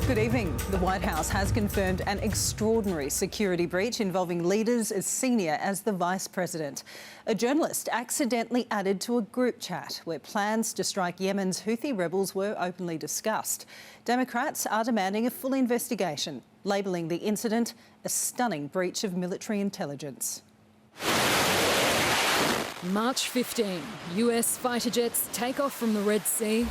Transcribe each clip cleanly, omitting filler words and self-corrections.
Good evening. The White House has confirmed an extraordinary security breach involving leaders as senior as the Vice President. A journalist accidentally added to a group chat where plans to strike Yemen's Houthi rebels were openly discussed. Democrats are demanding a full investigation, labelling the incident a stunning breach of military intelligence. March 15, US fighter jets take off from the Red Sea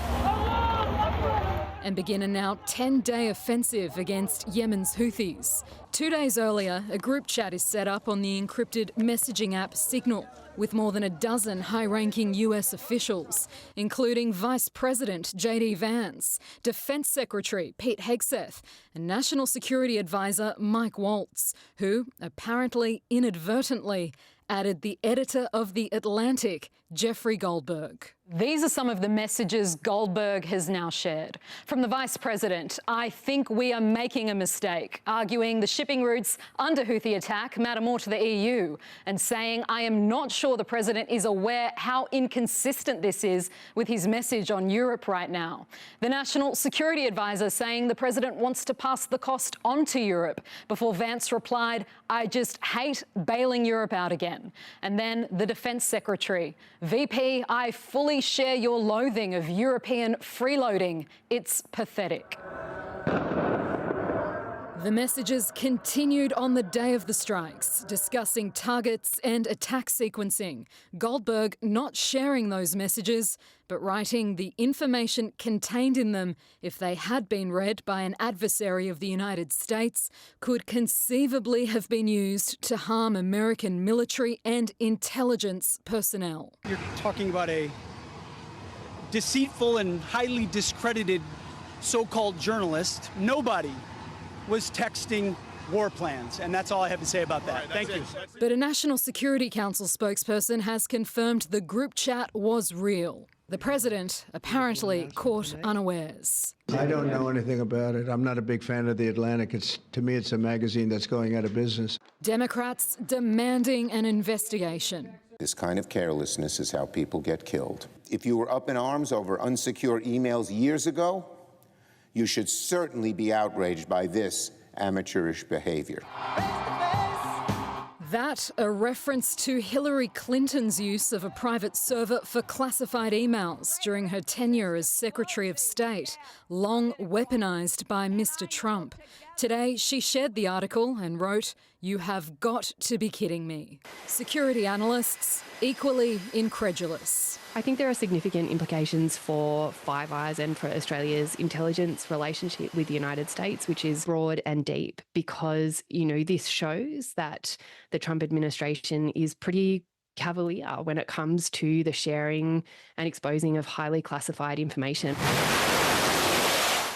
and begin a now 10-day offensive against Yemen's Houthis. 2 days earlier, a group chat is set up on the encrypted messaging app Signal, with more than a dozen high-ranking US officials, including Vice President J.D. Vance, Defence Secretary Pete Hegseth, and National Security Advisor Mike Waltz, who, apparently inadvertently, added the editor of The Atlantic, Jeffrey Goldberg. These are some of the messages Goldberg has now shared. From the Vice President, "I think we are making a mistake," arguing the shipping routes under Houthi attack matter more to the EU, and saying, "I am not sure the President is aware how inconsistent this is with his message on Europe right now." The National Security Advisor saying the President wants to pass the cost on to Europe, before Vance replied, "I just hate bailing Europe out again." And then the Defence Secretary, "VP, I fully share your loathing of European freeloading. It's pathetic." The messages continued on the day of the strikes, discussing targets and attack sequencing. Goldberg not sharing those messages, but writing the information contained in them, if they had been read by an adversary of the United States, could conceivably have been used to harm American military and intelligence personnel. You're talking about a deceitful and highly discredited so-called journalist. Nobody was texting war plans, and that's all I have to say about that. Thank you. But a National Security Council spokesperson has confirmed the group chat was real. The President apparently caught unawares. I don't know anything about it. I'm not a big fan of The Atlantic. To me, it's a magazine that's going out of business. Democrats demanding an investigation. This kind of carelessness is how people get killed. If you were up in arms over unsecure emails years ago, you should certainly be outraged by this amateurish behavior. That a reference to Hillary Clinton's use of a private server for classified emails during her tenure as Secretary of State, long weaponised by Mr. Trump. Today, she shared the article and wrote, "You have got to be kidding me." Security analysts equally incredulous. I think there are significant implications for Five Eyes and for Australia's intelligence relationship with the United States, which is broad and deep, because, this shows that the Trump administration is pretty cavalier when it comes to the sharing and exposing of highly classified information.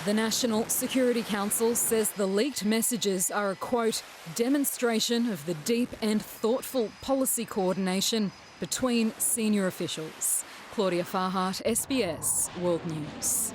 The National Security Council says the leaked messages are a, quote, demonstration of the deep and thoughtful policy coordination between senior officials. Claudia Farhart, SBS World News.